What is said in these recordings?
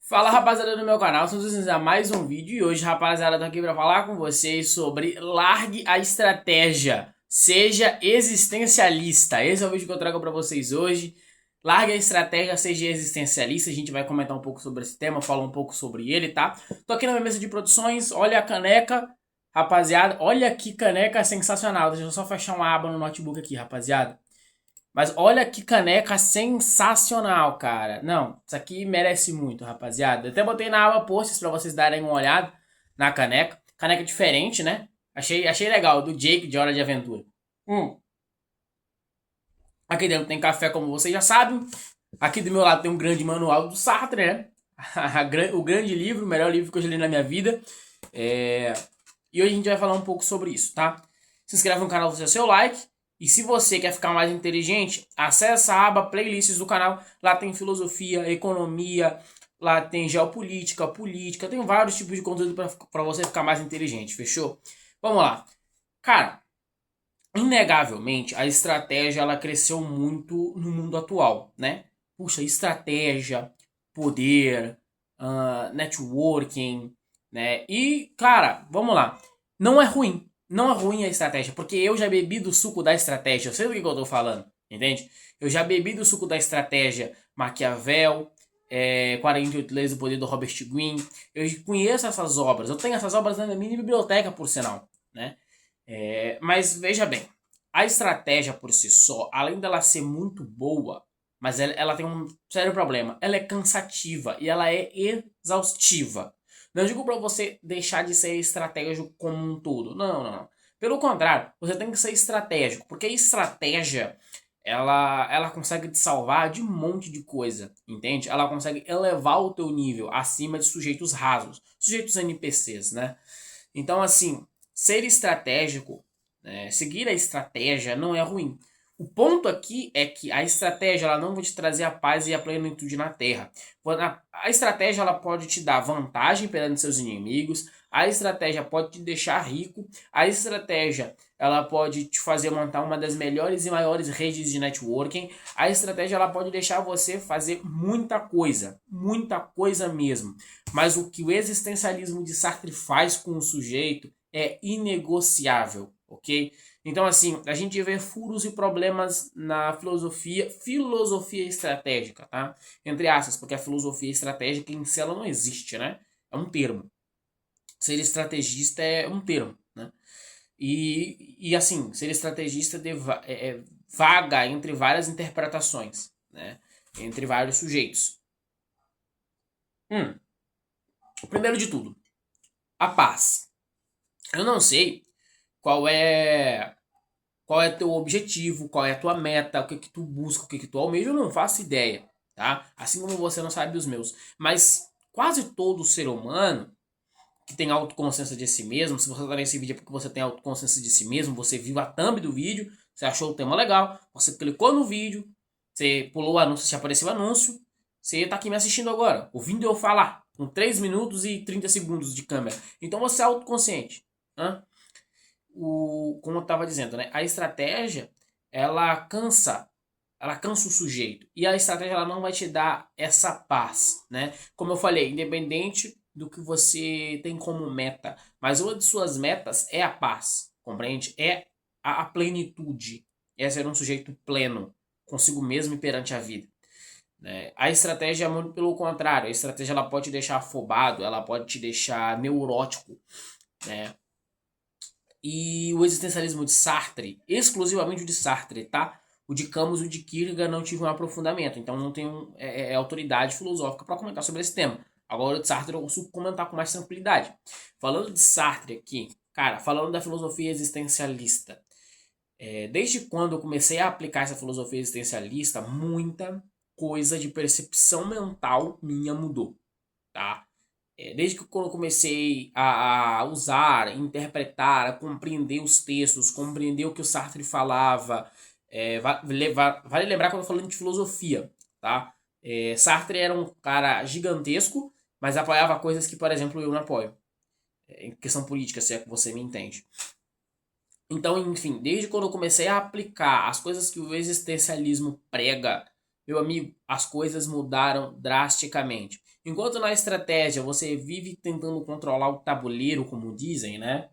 Fala rapaziada do meu canal, sejam bem-vindos a mais um vídeo e hoje rapaziada, tô aqui pra falar com vocês sobre largue a estratégia, seja existencialista. Esse é o vídeo que eu trago pra vocês hoje. Largue a estratégia, seja existencialista. A gente vai comentar um pouco sobre esse tema, falar um pouco sobre ele, tá? Tô aqui na minha mesa de produções, olha a caneca, rapaziada, olha que caneca sensacional. Deixa eu só fechar uma aba no notebook aqui, rapaziada. Mas olha que caneca sensacional, cara. Não, isso aqui merece muito, rapaziada. Eu até botei na aba posts pra vocês darem uma olhada na caneca. Caneca diferente, né? Achei legal, do Jake de Hora de Aventura. Hum. Aqui dentro tem café, como vocês já sabem. Aqui do meu lado tem um grande manual do Sartre, né? O grande livro, o melhor livro que eu já li na minha vida. É... E hoje a gente vai falar um pouco sobre isso, tá? Se inscreve no canal, deixa seu like. E se você quer ficar mais inteligente, acessa a aba playlists do canal. Lá tem filosofia, economia, lá tem geopolítica, política. Tem vários tipos de conteúdo para você ficar mais inteligente, fechou? Vamos lá. Cara, inegavelmente a estratégia ela cresceu muito no mundo atual, né? Puxa, estratégia, poder, networking, né? E, cara, vamos lá. Não é ruim. Não é ruim a estratégia, porque eu já bebi do suco da estratégia. Eu sei do que eu tô falando, entende? Eu já bebi do suco da estratégia Maquiavel, 48 Leis do Poder do Robert Greene. Eu conheço essas obras. Eu tenho essas obras na minha biblioteca, por sinal, né? Mas veja bem, a estratégia por si só, além dela ser muito boa, mas ela tem um sério problema. Ela é cansativa e ela é exaustiva. Não digo para você deixar de ser estratégico como um todo. Não, não, não. Pelo contrário, você tem que ser estratégico, porque a estratégia ela consegue te salvar de um monte de coisa, entende? Ela consegue elevar o teu nível acima de sujeitos rasos, sujeitos NPCs, né? Então, assim, ser estratégico, né, seguir a estratégia não é ruim. O ponto aqui é que a estratégia ela não vai te trazer a paz e a plenitude na Terra. A estratégia ela pode te dar vantagem perante seus inimigos, a estratégia pode te deixar rico, a estratégia ela pode te fazer montar uma das melhores e maiores redes de networking, a estratégia ela pode deixar você fazer muita coisa mesmo. Mas o que o existencialismo de Sartre faz com o sujeito é inegociável, ok? Então, assim, a gente vê furos e problemas na filosofia estratégica, tá? Entre aspas, porque a filosofia estratégica em si ela não existe, né? É um termo. Ser estrategista é um termo, né? E assim, ser estrategista vaga entre várias interpretações, né? Entre vários sujeitos. Hum, Primeiro de tudo, a paz. Eu não sei qual é teu objetivo, qual é a tua meta, o que que tu busca, o que que tu almeja, eu não faço ideia, tá? Assim como você não sabe os meus. Mas quase todo ser humano que tem autoconsciência de si mesmo, se você tá nesse vídeo é porque você tem autoconsciência de si mesmo, você viu a thumb do vídeo, você achou o tema legal, você clicou no vídeo, você pulou o anúncio, se apareceu o anúncio, você tá aqui me assistindo agora, ouvindo eu falar, com 3 minutos e 30 segundos de câmera. Então você é autoconsciente, né? Como eu estava dizendo, né? A estratégia ela cansa o sujeito e a estratégia ela não vai te dar essa paz, né? Como eu falei, independente do que você tem como meta, mas uma de suas metas é a paz, compreende? É a plenitude, é ser um sujeito pleno consigo mesmo e perante a vida. Né? A estratégia é muito pelo contrário, a estratégia ela pode te deixar afobado, ela pode te deixar neurótico, né? E o existencialismo de Sartre, exclusivamente o de Sartre, tá? O de Camus e o de Kierkegaard não tive um aprofundamento, então não tenho autoridade filosófica para comentar sobre esse tema. Agora o de Sartre eu consigo comentar com mais tranquilidade. Falando de Sartre aqui, cara, falando da filosofia existencialista, desde quando eu comecei a aplicar essa filosofia existencialista, muita coisa de percepção mental minha mudou, tá? Desde que quando eu comecei a usar, interpretar, a compreender os textos, compreender o que o Sartre falava, vale lembrar quando eu falando de filosofia, tá? Sartre era um cara gigantesco, mas apoiava coisas que, por exemplo, eu não apoio. Em questão política, se é que você me entende. Então, enfim, desde quando eu comecei a aplicar as coisas que o existencialismo prega, meu amigo, as coisas mudaram drasticamente. Enquanto na estratégia você vive tentando controlar o tabuleiro, como dizem, né?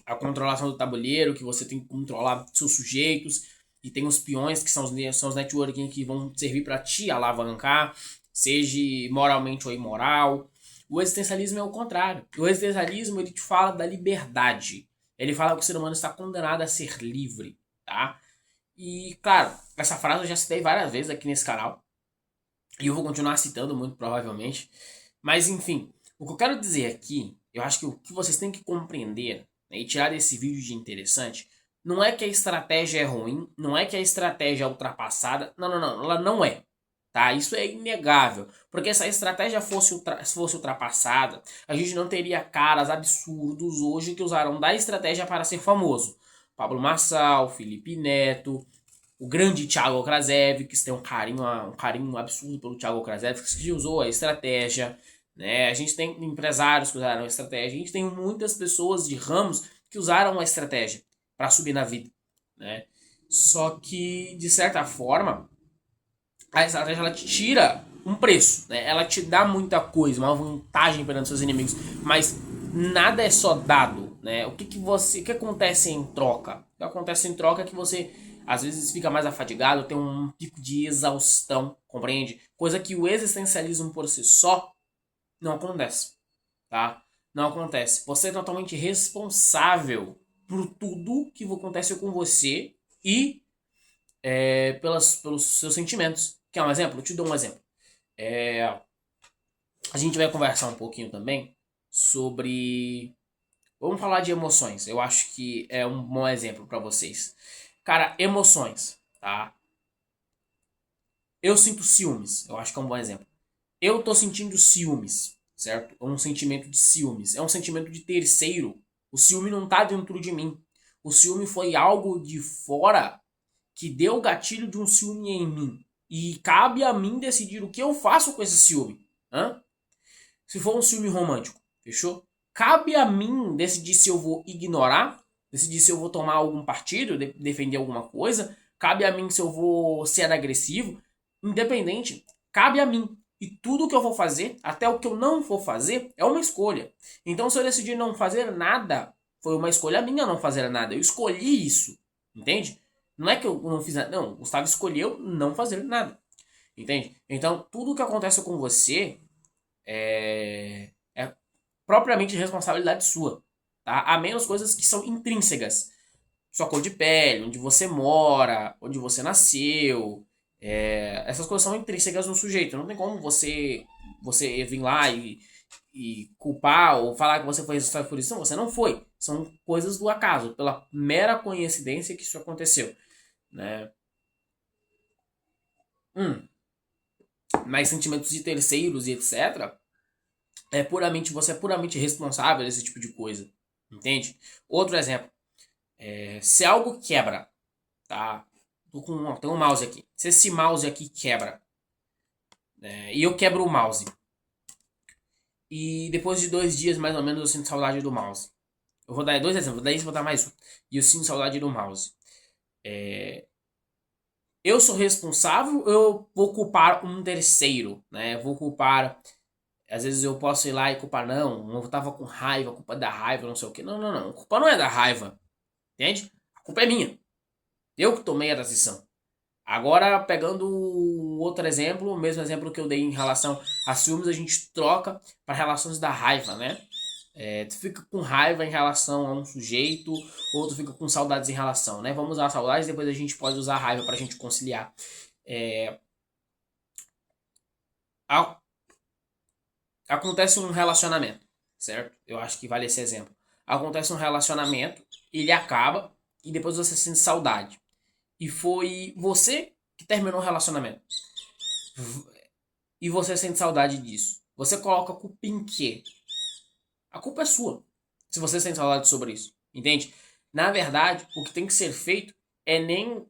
A controlação do tabuleiro, que você tem que controlar seus sujeitos, e tem os peões, que são os networking que vão servir para te alavancar, seja moralmente ou imoral. O existencialismo é o contrário. O existencialismo ele te fala da liberdade. Ele fala que o ser humano está condenado a ser livre, tá? E, claro, essa frase eu já citei várias vezes aqui nesse canal. E eu vou continuar citando muito provavelmente. Mas, enfim, o que eu quero dizer aqui, eu acho que o que vocês têm que compreender, né, e tirar desse vídeo de interessante, não é que a estratégia é ruim, não é que a estratégia é ultrapassada. Não, não, não, ela não é. Tá? Isso é inegável. Porque se a estratégia fosse ultrapassada, a gente não teria caras absurdos hoje que usaram da estratégia para ser famoso. Pablo Marçal, Felipe Neto, o grande Thiago Krasevich, que tem um carinho absurdo pelo Thiago Krasevich, que usou a estratégia. Né? A gente tem empresários que usaram a estratégia. A gente tem muitas pessoas de ramos que usaram a estratégia para subir na vida. Né? Só que, de certa forma, a estratégia ela te tira um preço, né? Ela te dá muita coisa, uma vantagem perante seus inimigos, mas nada é só dado, né? O que acontece em troca? O que acontece em troca é que você às vezes fica mais afadigado, tem um pico de exaustão, compreende? Coisa que o existencialismo por si só não acontece, tá? Não acontece. Você é totalmente responsável por tudo que acontece com você e pelos seus sentimentos. Quer um exemplo? Eu te dou um exemplo. A gente vai conversar um pouquinho também sobre. Vamos falar de emoções. Eu acho que é um bom exemplo para vocês. Cara, emoções, tá? Eu sinto ciúmes. Eu acho que é um bom exemplo. Eu tô sentindo ciúmes, certo? É um sentimento de ciúmes. É um sentimento de terceiro. O ciúme não tá dentro de mim. O ciúme foi algo de fora que deu o gatilho de um ciúme em mim. E cabe a mim decidir o que eu faço com esse ciúme. Hã? Se for um ciúme romântico, fechou? Cabe a mim decidir se eu vou ignorar, decidir se eu vou tomar algum partido, defender alguma coisa. Cabe a mim se eu vou ser agressivo. Independente, cabe a mim. E tudo que eu vou fazer, até o que eu não vou fazer, é uma escolha. Então, se eu decidir não fazer nada, foi uma escolha minha não fazer nada. Eu escolhi isso. Entende? Não é que eu não fiz nada. Não, o Gustavo escolheu não fazer nada. Entende? Então, tudo que acontece com você é propriamente responsabilidade sua. Tá? Há menos coisas que são intrínsegas. Sua cor de pele, onde você mora, onde você nasceu. Essas coisas são intrínsegas no sujeito. Não tem como você vir lá e culpar ou falar que você foi responsável por isso. Não, você não foi. São coisas do acaso, pela mera coincidência que isso aconteceu. Né? Mas sentimentos de terceiros e etc. Você é puramente responsável desse tipo de coisa. Entende? Outro exemplo. Se algo quebra, tá? Tem um mouse aqui. Se esse mouse aqui quebra, e eu quebro o mouse, e depois de 2 dias mais ou menos eu sinto saudade do mouse. Eu vou dar 2 exemplos, daí vou dar mais um. E eu sinto saudade do mouse. Eu sou responsável ou eu vou culpar um terceiro, né? Vou culpar. Às vezes eu posso ir lá e culpar, não, eu tava com raiva, culpa é da raiva, não sei o que. Não, não, não. A culpa não é da raiva. Entende? A culpa é minha. Eu que tomei a decisão. Agora, pegando outro exemplo, o mesmo exemplo que eu dei em relação a ciúmes, a gente troca para relações da raiva, né? Tu fica com raiva em relação a um sujeito, ou tu fica com saudades em relação, né? Vamos usar saudades, depois a gente pode usar a raiva para a gente conciliar. Acontece um relacionamento, certo? Eu acho que vale esse exemplo. Acontece um relacionamento, ele acaba, e depois você sente saudade. E foi você que terminou o relacionamento. E você sente saudade disso. Você coloca a culpa em quê? A culpa é sua. Se você sente saudade sobre isso. Entende? Na verdade, o que tem que ser feito é nem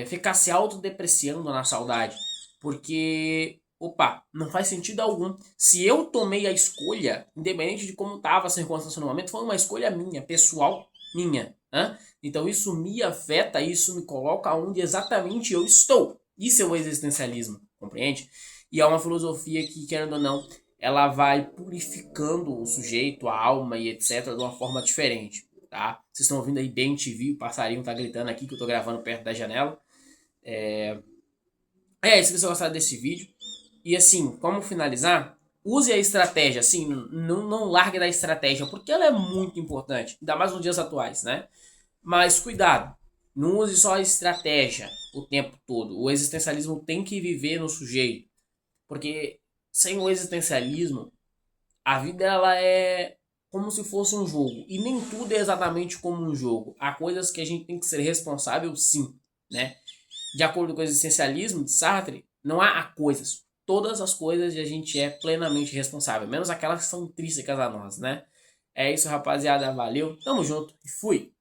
ficar se autodepreciando na saudade. Porque, opa, não faz sentido algum. Se eu tomei a escolha, independente de como estava a circunstância no momento, foi uma escolha minha, pessoal minha. Né? Então isso me afeta, isso me coloca onde exatamente eu estou. Isso é o existencialismo. compreende? E é uma filosofia que, querendo ou não, ela vai purificando o sujeito, a alma e etc. de uma forma diferente, tá? Vocês estão ouvindo aí bem TV, o passarinho tá gritando aqui que eu tô gravando perto da janela. Se você gostar desse vídeo. E assim, como finalizar, use a estratégia, assim, não largue da estratégia, porque ela é muito importante, ainda mais nos dias atuais, né? Mas cuidado, não use só a estratégia o tempo todo. O existencialismo tem que viver no sujeito, porque sem o existencialismo, a vida ela é como se fosse um jogo, e nem tudo é exatamente como um jogo. Há coisas que a gente tem que ser responsável, sim, né? De acordo com o existencialismo de Sartre, não há coisas. Todas as coisas a gente é plenamente responsável, menos aquelas que são intrínsecas a nós, né? É isso, rapaziada. Valeu, tamo junto e fui!